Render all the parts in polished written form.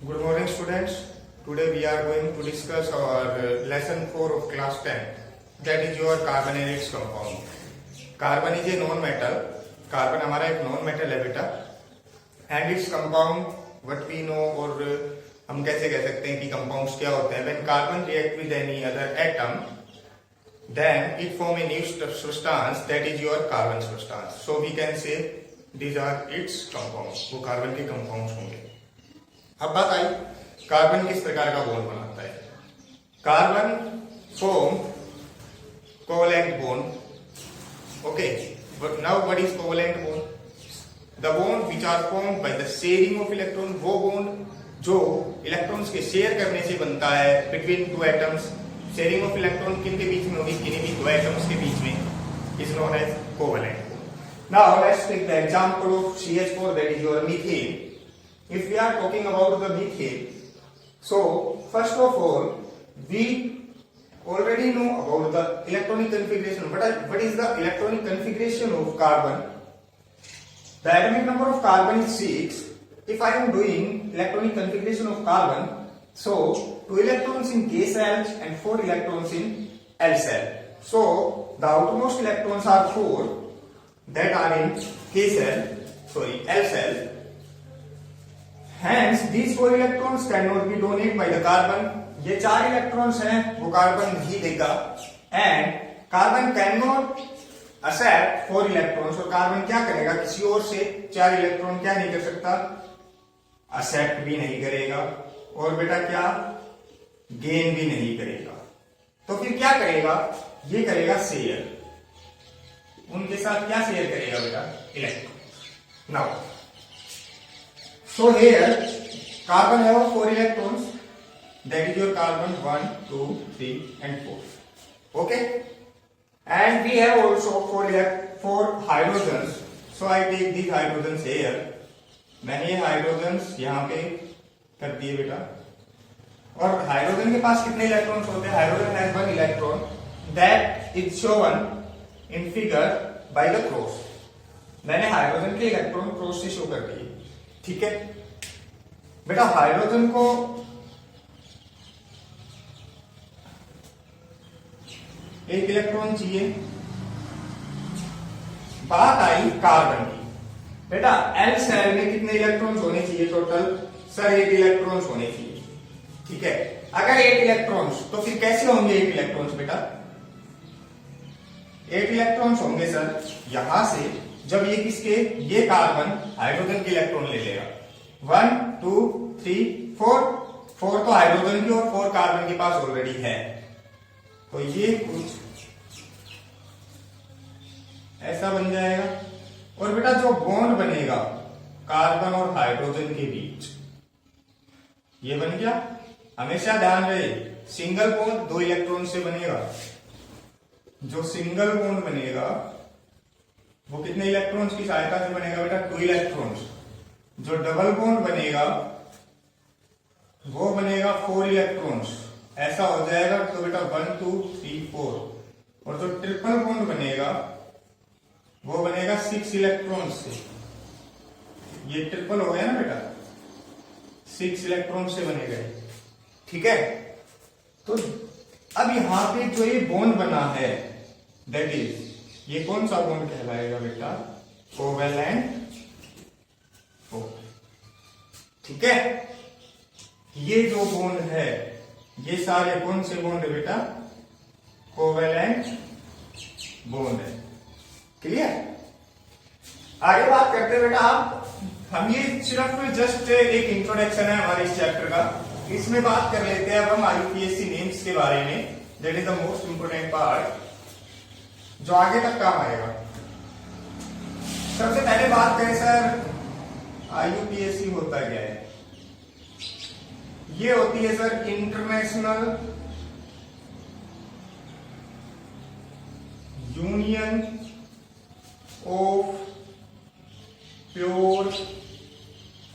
Good morning, students. Today we are going to discuss our lesson 4 of class 10. That is your carbon and its compound. Carbon is a non-metal. Carbon हमारा एक non-metal है बेटा. And its compound, what we know और हम कैसे कह सकते हैं कि compounds क्या होते हैं? When carbon react with any other atom, then it form a new substance that is your carbon substance. So we can say these are its compounds. वो carbon के compounds होंगे. अब बात आई कार्बन किस प्रकार का बॉन्ड बनाता है. Carbon form covalent bond. Okay, but now what is covalent bond? The bond which are formed by the sharing of electron. वो बॉन्ड जो इलेक्ट्रॉन्स के शेयर करने से बनता है between two atoms. Sharing of electron किन के बीच में होगी? किन्हीं भी दो एटम्स के बीच में. Is known as covalent bond. Now let's take the example of CH4, that is your methane. If we are talking about the methane, so first of all we already know about the electronic configuration. What is the electronic configuration of carbon? The atomic number of carbon is 6. If I am doing electronic configuration of carbon, so 2 electrons in K cell and 4 electrons in L cell. So the outermost electrons are 4 that are in L cell. Hence these 4 electrons cannot be donated by the carbon. ये 4 electrons हैं वो carbon नहीं देगा. And carbon can not accept 4 electrons. और carbon क्या करेगा? किसी और से 4 इलेक्ट्रॉन क्या नहीं कर सकता? एक्सेप्ट भी नहीं करेगा. और बेटा क्या? गेन भी नहीं करेगा. तो फिर क्या करेगा? ये करेगा शेयर. उनके साथ क्या शेयर करेगा बेटा? Electron. Now so here carbon have 4 electrons, that is your carbon 1 2 3 and 4. Okay, and we have also 4 hydrogens. So I take these hydrogens here. मैंने ये hydrogens यहाँ पे कर दिए बेटा. और हाइड्रोजन के पास कितने इलेक्ट्रॉन्स होते हैं? Hydrogen has 1 electron that is shown in figure by the cross. मैंने हाइड्रोजन के इलेक्ट्रॉन क्रॉस से शो कर दिए. ठीक है बेटा. हाइड्रोजन को एक इलेक्ट्रॉन चाहिए. बात आई कार्बन की. बेटा एल सेल में कितने इलेक्ट्रॉन्स होने चाहिए टोटल? सर 8 इलेक्ट्रॉन्स होने चाहिए. ठीक है. अगर 8 इलेक्ट्रॉन्स तो फिर कैसे होंगे 8 इलेक्ट्रॉन्स बेटा? 8 इलेक्ट्रॉन्स होंगे सर यहां से. जब ये किसके? ये कार्बन हाइड्रोजन के इलेक्ट्रॉन ले लेगा. 1 2 3 4 तो हाइड्रोजन की और 4 कार्बन के पास ऑलरेडी है. तो ये कुछ ऐसा बन जाएगा. और बेटा जो बॉन्ड बनेगा कार्बन और हाइड्रोजन के बीच, ये बन गया. हमेशा ध्यान रहे सिंगल बॉन्ड 2 इलेक्ट्रॉन से बनेगा. जो सिंगल बॉन्ड बनेगा वो कितने इलेक्ट्रॉन्स की सहायता से बनेगा बेटा? 2 इलेक्ट्रॉन्स. जो डबल बॉन्ड बनेगा वो बनेगा 4 इलेक्ट्रॉन्स. ऐसा हो जाएगा तो बेटा 1 2 3 4. और जो ट्रिपल बॉन्ड बनेगा वो बनेगा 6 इलेक्ट्रॉन्स से. ये ट्रिपल हो गया ना बेटा, 6 इलेक्ट्रॉन से बनेगा. ठीक है. तो अब यहां पे जो ये बॉन्ड बना है दैट इज, ये कौन सा बॉन्ड कहलाएगा बेटा? Covalent bond. ठीक है. ये जो बॉन्ड है ये सारे कौन से बॉन्ड है बेटा? कोवेलेंट बॉन्ड है. क्लियर. आगे बात करते हैं बेटा. आप हम ये सिर्फ जस्ट एक इंट्रोडक्शन है हमारे इस चैप्टर का. इसमें बात कर लेते हैं अब हम IUPAC नेम्स के बारे में. That is the most important part जो आगे तक काम आएगा. सबसे पहले बात करें सर IUPAC होता क्या है? ये होती है sir international union of pure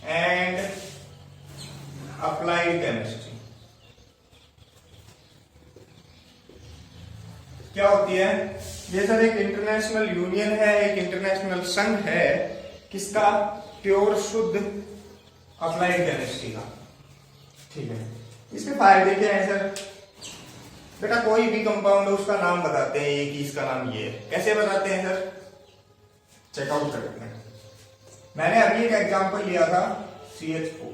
and applied chemistry. क्या होती है ये सर? एक इंटरनेशनल यूनियन है, एक इंटरनेशनल संघ है. किसका? प्योर शुद्ध अप्लाइड केमिस्ट्री का. ठीक है, इसके फायदे क्या है सर? बेटा कोई भी कंपाउंड है उसका नाम बताते हैं, ये कि इसका नाम ये है। कैसे बताते हैं सर? चेकआउट करते हैं। मैंने अभी एक एग्जांपल लिया था CH4,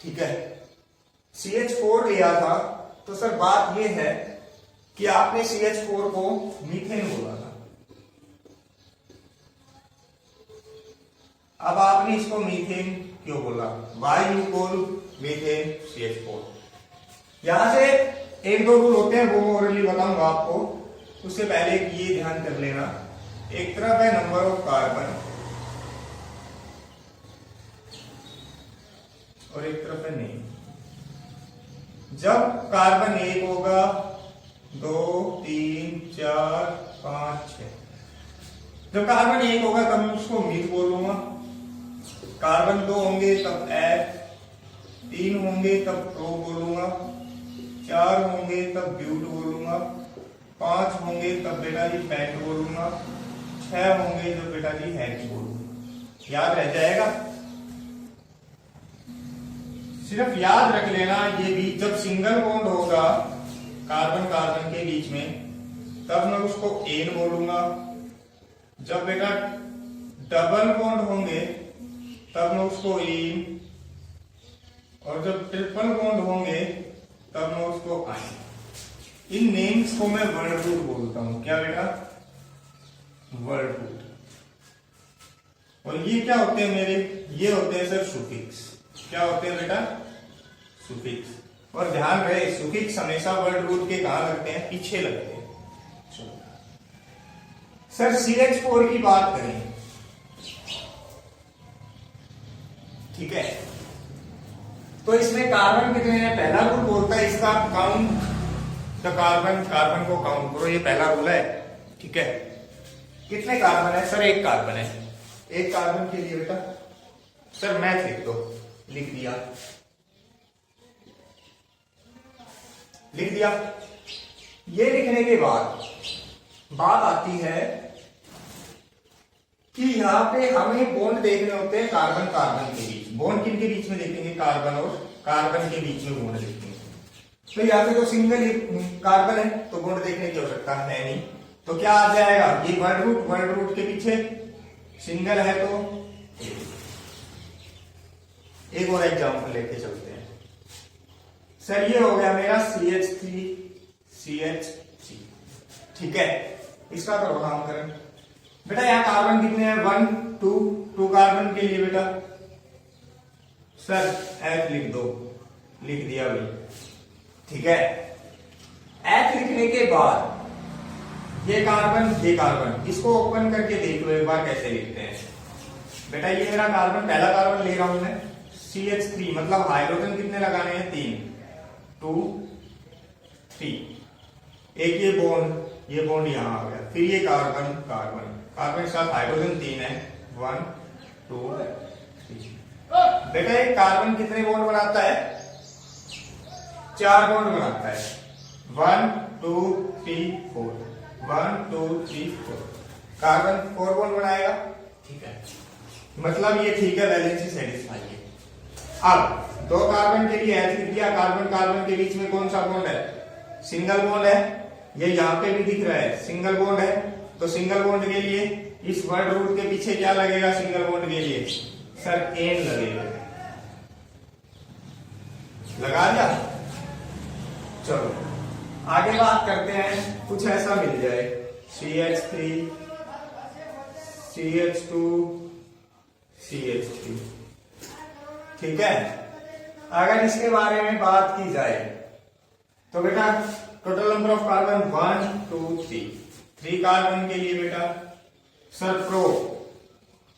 ठीक है, CH4 लिया था। तो सर बात ये है कि आपने CH4 को मीथेन बोला था, अब आपने इसको मीथेन क्यों बोला? Why you call methane CH4? यहां से एक दो रूल होते हैं, वो ओरली बताऊंगा आपको। उससे पहले ये ध्यान कर लेना, एक तरफ है नंबर ऑफ कार्बन और एक तरफ है नेम। जब कार्बन 1 होगा, 2, 3, 4, 5, 6, जब कार्बन 1 होगा तब मैं उसको मीथ बोलूंगा। कार्बन 2 होंगे तब F, 3 होंगे तब प्रो बोलूंगा, 4 होंगे तब ब्यूट बोलूंगा, 5 होंगे तब बेटा जी पेंट बोलूंगा, 6 होंगे तो बेटा जी हेक्स बोलूंगा। याद रह जाएगा? सिर्फ याद रख लेना, ये भी जब सिंगल बॉन्ड होगा कार्बन कार्बन के बीच में तब मैं उसको एन बोलूंगा। जब बेटा डबल बॉन्ड होंगे तब मैं उसको इन, और जब ट्रिपल बॉन्ड होंगे तब मैं उसको आइन। इन नेम्स को मैं वर्ड रूट बोलता हूं। क्या बेटा? Word root. और ये क्या होते हैं मेरे? ये होते हैं सर सुफिक्स। क्या होते हैं बेटा? सुफिक्स। और ध्यान रहे, सुफिक्स हमेशा वर्ड रूट के कहां लगते हैं? पीछे लगते हैं। सर CH4 की बात करें, ठीक है, तो इसमें कार्बन कितने हैं? पहला रूल बोलता है इसका काउंट द कार्बन, कार्बन को काउंट करो, ये पहला रूल है, ठीक है। कितने कार्बन है? सर एक कार्बन है। एक कार्बन के लिए बेटा सर मैथ लिख दो। लिख दिया, लिख दिया। ये लिखने के बाद बात आती है कि यहां पे हमें बॉन्ड देखने होते हैं कार्बन कार्बन के बीच। बॉन्ड किनके बीच में देखेंगे? कार्बन और कार्बन के बीच में बॉन्ड देखेंगे। तो यहाँ पे तो सिंगल कार्बन है तो बॉन्ड देखने की आवश्यकता है नहीं। तो क्या आ जाएगा? ये वर्ड रूट के पीछे सिंगल है तो एक और एग्जांपल लेके चलते हैं। सर ये हो गया मेरा CH3 CH3, ठीक है। इसका करो नामकरण। बेटा यहाँ कार्बन कितने हैं? 1, 2 कार्बन के लिए बेटा सर F लिख दो। लिख दिया भाई, ठीक है। F लिखने के बाद ये कार्बन इसको ओपन करके देख लो एक बार कैसे लिखते हैं। बेटा ये मेरा कार्बन, पहला कार्बन ले रहा हूं मैं, CH3, मतलब हाइड्रोजन कितने लगाने हैं? 3, 2, 3। एक ये बॉन्ड यहां आ गया। फिर ये कार्बन के साथ हाइड्रोजन 3 है, 1, 2, 3। बेटा एक कार्बन कितने बॉन्ड बनाता है? 4 बॉन्ड बनाता है। 1, 2, 3, 4, 1, 2, 3, 4। कार्बन 4 बॉन्ड बनाएगा, ठीक है। मतलब ये ठीक है, वैलेंसी सेटिस्फाई है। अब 2 कार्बन के लिए H लिख दिया। कार्बन कार्बन के बीच में कौन सा बॉन्ड है? सिंगल बॉन्ड है। ये यहां पे भी दिख रहा है, सिंगल बॉन्ड है। तो सिंगल बॉन्ड के लिए इस वर्ड रूट के पीछे क्या लगेगा? सिंगल बॉन्ड के लिए सर एन लगेगा। लगा दिया? चलो आगे बात करते हैं। कुछ ऐसा मिल जाए, CH3 CH2 CH3, ठीक है। अगर इसके बारे में बात की जाए तो बेटा total number of carbon 1, 2, 3 carbon के लिए बेटा सर प्रो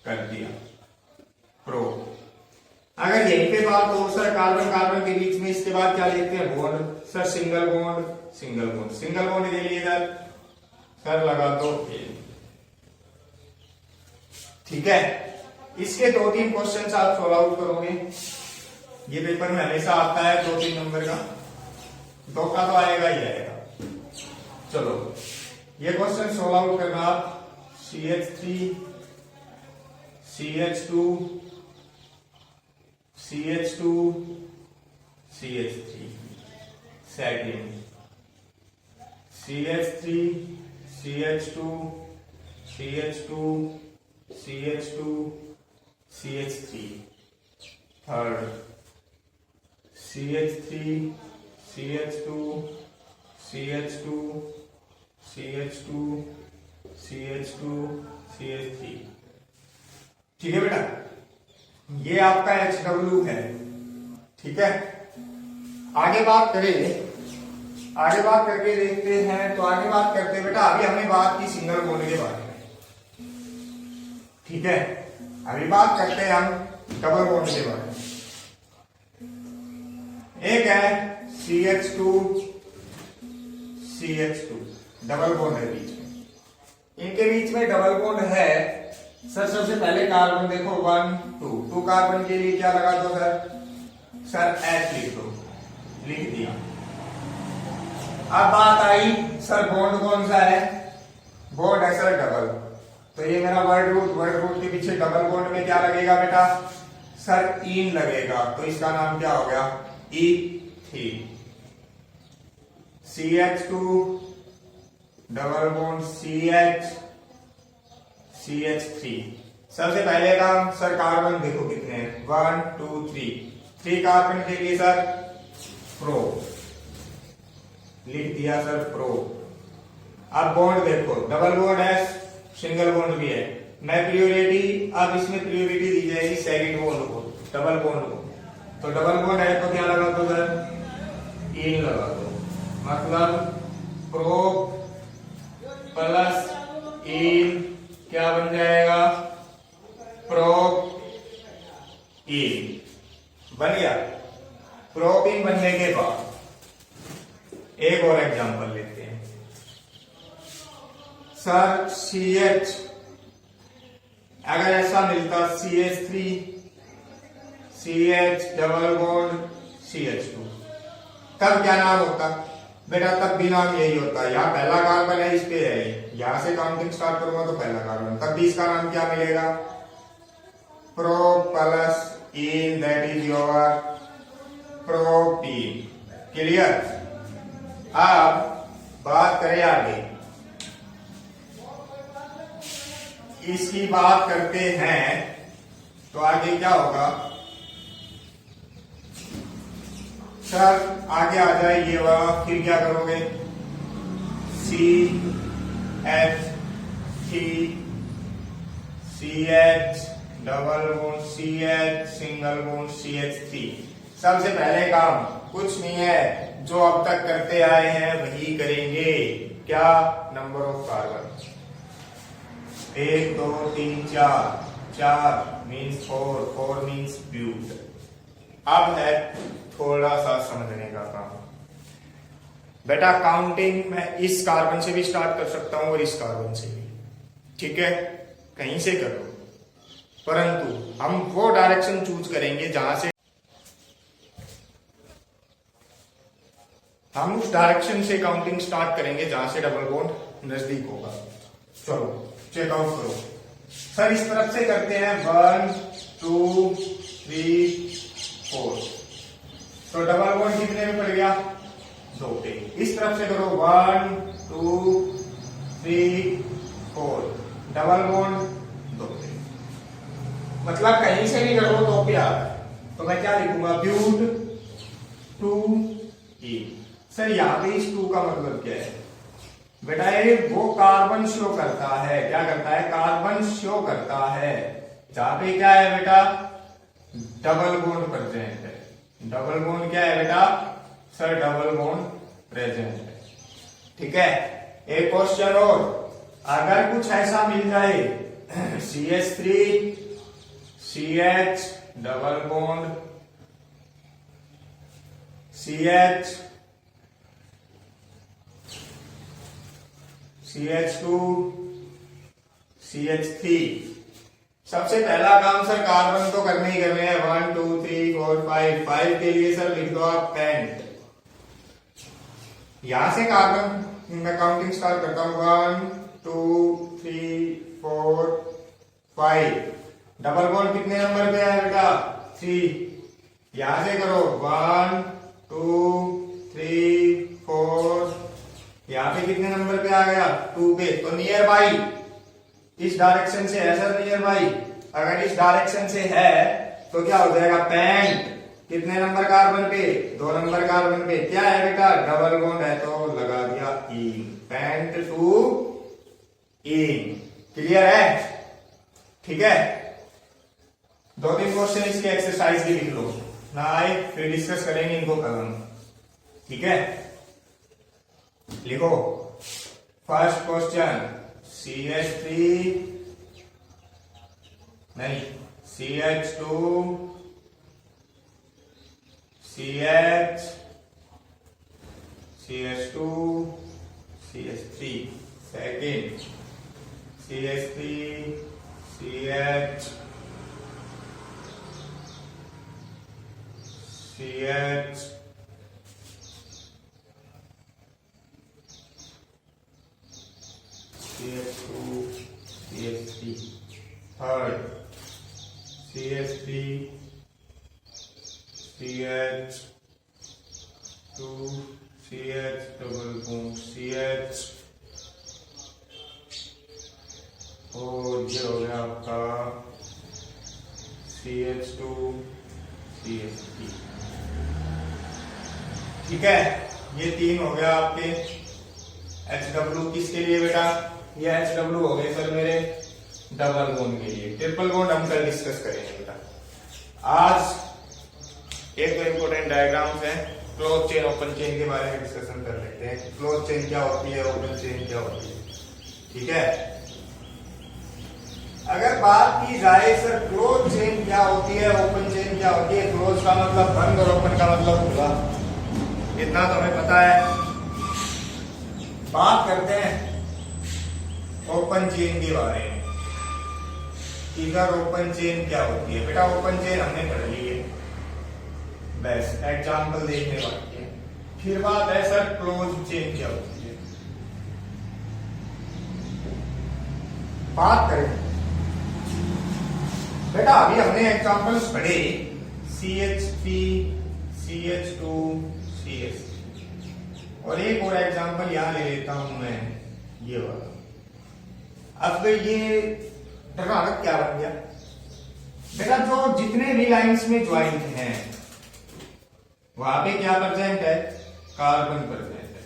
कर दिया, प्रो। अगर यहीं पे बात हो सर कार्बन कार्बन के बीच में, इसके बाद क्या लिखते हैं? Bond. Sir single bond single bond के लिए सर लगा दो ए, ठीक है। इसके 2-3 क्वेश्चन आप सॉल्व आउट करोगे। ये पेपर में हमेशा आता है 2-3 नंबर का, 2 का तो आएगा ही आएगा। चलो ये क्वेश्चन सॉल्व आउट करना आप। CH3 CH2 CH2 CH3, second CH3, CH2, CH2, CH2, CH3, third CH3, CH2, CH2, CH2, CH2, CH3। ठीक है बेटा, ये आपका HW है। ठीक है, आगे बात करें, आगे बात करके देखते हैं। तो आगे बात करते हैं बेटा, अभी हमने बात की सिंगल बॉन्ड के बारे में। ठीक है, अभी बात करते हैं हम डबल बॉन्ड के बारे में। एक है CH2, CH2, डबल बॉन्ड है बीच में, इनके बीच में डबल बॉन्ड है। सर सबसे पहले कार्बन देखो 1 2 कार्बन के लिए क्या लगा दो सर H लिख दो, लिख दिया। अब बात आई सर बॉन्ड कौन सा है, बॉन्ड है सर डबल। तो ये मेरा वर्ड रूट के पीछे डबल बॉन्ड में क्या लगेगा बेटा सर इन लगेगा, तो इसका नाम क्या हो गया E3। CH2 double bond CH, CH3। सबसे पहले काम सर कार्बन देखो कितने हैं 1 2 3 कार्बन के लिए सर प्रो लिख दिया सर प्रो। अब बॉन्ड देखो डबल बॉन्ड है, सिंगल बॉन्ड भी है। मैं प्रियोरिटी, अब इसमें प्रियोरिटी दी जाएगी सेकंड बॉन्ड को, डबल बॉन्ड को। तो डबल बॉन्ड है तो क्या लगा दो सर इन लगा दो, मतलब प्रो प्लस इन क्या बन जाएगा प्रोप इन बन गया। प्रोप इन बनने के बाद एक और एग्जांपल लेते हैं सर CH, अगर ऐसा मिलता CH3 CH double bond CH2, तब क्या नाम होता बेटा, तब भी नाम यही होता है। यहाँ पहला कार्बन है, इस पे है, यहां से काउंटिंग स्टार्ट करूंगा तो पहला कार्बन, तब भी इसका नाम क्या मिलेगा pro plus in, that is your propene. Clear. अब बात करें आगे, इसकी बात करते हैं तो आगे क्या होगा सर, आगे आ जाए ये वाला, फिर क्या करोगे CH double bond CH single bond CH3। सबसे पहले काम कुछ नहीं है, जो अब तक करते आए हैं वही करेंगे। क्या number of carbon 1 2 3 4, 4 means 4 means but. अब है थोड़ा सा समझने का काम बेटा, काउंटिंग मैं इस कार्बन से भी स्टार्ट कर सकता हूं और इस कार्बन से भी, ठीक है, कहीं से करो, परंतु हम वो डायरेक्शन चूज करेंगे जहां से हम उस डायरेक्शन से काउंटिंग स्टार्ट करेंगे जहां से डबल बॉन्ड नजदीक होगा। चलो चेकआउट करो सर, इस तरफ से करते हैं 1 2 3 4, तो डबल बॉन्ड कितने में पड़ गया 2 पे। इस तरफ से करो 1 2 3 4, डबल बॉन्ड 2 पे, मतलब कहीं से भी करो 2 पे आ रहा है। तो मैं क्या लिखूंगा ब्यूट 2E। सर यहाँ पे इस 2 का मतलब क्या है बेटा, ये वो कार्बन शो करता है, क्या करता है कार्बन शो करता है जहां पे क्या है बेटा डबल बॉन्ड प्रेजेंट है। डबल बॉन्ड क्या है बेटा सर, डबल बॉन्ड प्रेजेंट है। ठीक है, एक क्वेश्चन और, अगर कुछ ऐसा मिल जाए CH3 CH double bond CH CH2 CH3, सबसे पहला काम सर कार्बन तो करने ही करने हैं 1 2 3 4 5 के लिए सर लिख दो आप पेंट। यहां से कार्बन मैं काउंटिंग स्टार्ट करता हूं 1 2 3 4 5। डबल बॉन्ड कितने नंबर पे है बेटा 3, यहां से करो 1 2 3 4, यहाँ पे कितने नंबर पे आ गया? 2 पे। तो नियर बाई इस डायरेक्शन से है सर, नियर बाई अगर इस डायरेक्शन से है तो क्या हो जाएगा? पेंट कितने नंबर कार्बन पे? 2 नंबर कार्बन पे। क्या है बेटा? डबल बॉन्ड है तो लगा दिया इन, पेंट टू इन। क्लियर है? ठीक है, 2-3 क्वेश्चन इसके एक्सरसाइज भी लिख लो ना, आए फिर डिस्कस करेंगे इनको कल हम। ठीक है, लिखो। फर्स्ट क्वेश्चन CH3 नहीं CH2 CH CH2 CH3। Second CH3 CH CH CH2 CH3। Third CH3 CH2 CH double bond CH, और ये हो गया आपका CH2 CH3। ठीक है, ये 3 हो गया आपके। HW किसके लिए बेटा? ये HW हो गए सर मेरे डबल बॉन्ड के लिए। ट्रिपल बॉन्ड हम कल डिस्कस करेंगे बेटा। आज एक तो इंपॉर्टेंट डायग्राम्स है, क्लोज चेन ओपन चेन के बारे में डिस्कशन कर लेते हैं। क्लोज चेन क्या होती है, ओपन चेन क्या होती है। ठीक है, अगर बात की जाए सर क्लोज चेन क्या होती है, ओपन चेन क्या होती है। क्लोज का मतलब बंद और ओपन का मतलब खुला, इतना तो हमें पता है। बात करते हैं ओपन चेन के बारे में। इधर ओपन चेन क्या होती है बेटा? ओपन चेन हमने पढ़ ली है, बस एग्जाम्पल देखने बाकी है। फिर बात है सर क्लोज चेन क्या होती है। बात करें बेटा, अभी हमने एग्जाम्पल्स पढ़े CH3 CH2 CH3, और एक और एग्जाम्पल यहां ले लेता हूं मैं, ये वाला। अब तो ये टर्नारक क्या बन गया बेटा? जो जितने भी लाइंस में ज्वाइंट हैं वहां पे क्या प्रेजेंट है? कार्बन प्रेजेंट है।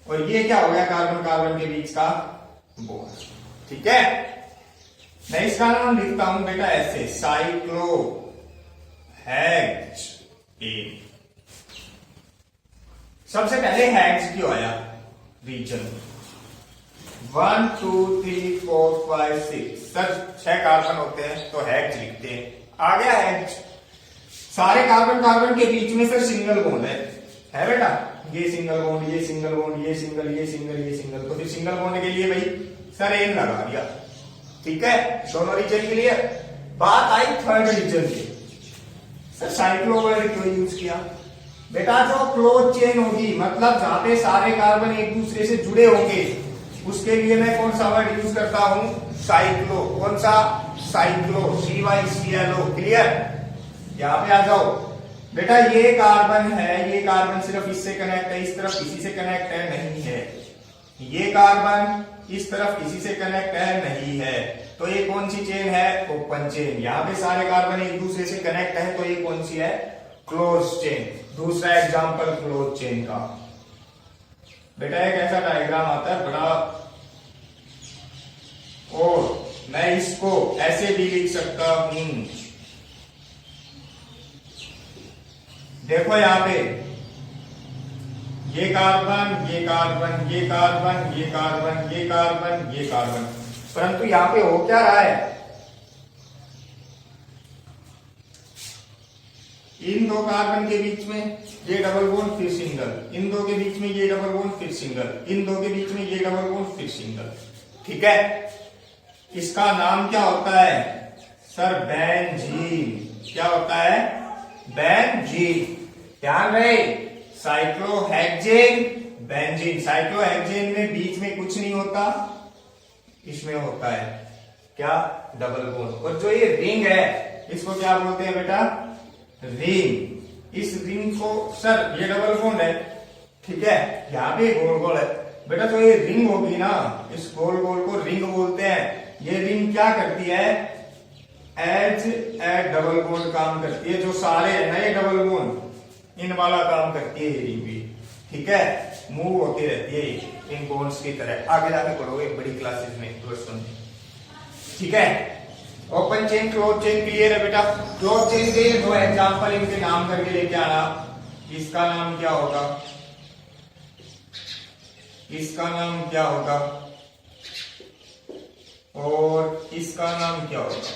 और ये क्या हो गया? कार्बन कार्बन के बीच का बॉन्ड। ठीक है, मैं इसका नाम लिखता हूं बेटा ऐसे, साइक्लो हेक्स ए। सबसे पहले हेक्स क्यों आया? रीजन 1 2 3 4 5 6, सर 6 कार्बन होते हैं तो हेक्स लिखते हैं। आ गया हेक्स। सारे कार्बन कार्बन के बीच में सर सिंगल बॉन्ड है बेटा? ये सिंगल बॉन्ड, ये सिंगल बॉन्ड, ये सिंगल, ये सिंगल, ये सिंगल। तो फिर सिंगल बॉन्ड के लिए भाई सर एन लगा दिया। ठीक है, दोनों रीजन के लिए। बात आई थर्ड रीजन की, सर साइक्लो वर्ड क्यों यूज किया बेटा? जो क्लोज चेन होगी, मतलब जहां पे सारे कार्बन एक दूसरे से जुड़े होंगे, उसके लिए मैं कौन सा वर्ड यूज करता हूं? साइक्लो। कौन सा? Cyclo, CYCLO। क्लियर? यहां पे आ जाओ बेटा। ये कार्बन है, ये कार्बन सिर्फ इससे कनेक्ट है, इस तरफ किसी से कनेक्ट है नहीं है। ये कार्बन इस तरफ किसी से कनेक्ट है नहीं है। तो ये कौन सी चेन है? Open chain. यहाँ पे सारे कार्बन एक दूसरे से कनेक्ट है, तो ये कौन सी है? Close chain. दूसरा एग्जांपल क्लोज चेन का बेटा, एक ऐसा डायग्राम आता है बड़ा, और मैं इसको ऐसे भी लिख सकता हूं। देखो यहां पे ये कार्बन, ये कार्बन, ये कार्बन, ये कार्बन, ये कार्बन, ये कार्बन, परंतु यहां पे हो क्या रहा है? इन दो कार्बन के बीच में ये डबल बॉन्ड फिर सिंगल, इन दो के बीच में ये डबल बॉन्ड फिर सिंगल, इन दो के बीच में ये डबल बॉन्ड फिर सिंगल। ठीक है, इसका नाम क्या होता है सर? बेंजीन। क्या होता है? बेंजीन। ध्यान रहे, साइक्लोहेक्सेन, बेंजीन। साइक्लोहेक्सेन में बीच में कुछ नहीं होता, इसमें होता है क्या? Double bond. और जो ये रिंग है इसको क्या बोलते हैं बेटा? रिंग। इस रिंग को, सर ये डबल बॉन्ड है, ठीक है, यहाँ पे गोल गोल है बेटा, तो ये रिंग होगी ना, इस गोल गोल को रिंग बोलते हैं। ये रिंग क्या करती है, एज ए डबल बॉन्ड काम करती है। जो सारे है ना ये डबल बॉन्ड, इन वाला काम करती है ये रिंग भी, ठीक है, मूव होती रहती है इन बॉन्ड्स की तरह। आगे जाके पढ़ोगे बड़ी क्लासेस में प्लस 1, ठीक है। Open chain close chain clear है बेटा। क्लोज चेन के दो एग्जांपल इनके नाम करके लेके आना। इसका नाम क्या होगा, इसका नाम क्या होगा, और इसका नाम क्या होगा।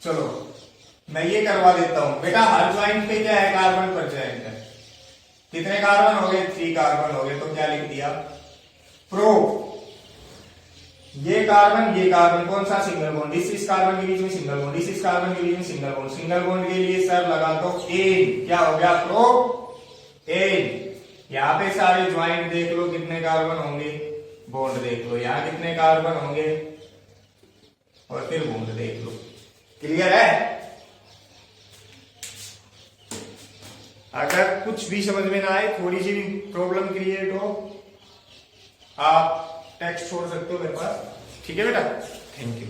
चलो मैं ये करवा देता हूं बेटा। हर ज्वाइंट पे क्या है, कार्बन पर ज्वाइंट है। कितने कार्बन हो गए, 3 कार्बन हो गए, तो क्या लिख दिया, प्रो। ये कार्बन कौन सा, सिंगल बॉन्ड, इस कार्बन के बीच में सिंगल बॉन्ड, इस कार्बन के बीच में सिंगल बॉन्ड। सिंगल बॉन्ड के लिए सर लगा दो एन, क्या हो गया, प्रो एन। यहाँ पे सारे ज्वाइंट देख लो कितने कार्बन होंगे, बॉन्ड देख लो यहाँ कितने कार्बन होंगे, और फिर बॉन्ड देख लो। क्लियर है। अगर कुछ भी समझ में ना आए, थोड़ी सी भी प्रॉब्लम क्रिएट हो, आप टेक्स्ट छोड़ सकते हो मेरे पास, ठीक है बेटा। Thank you.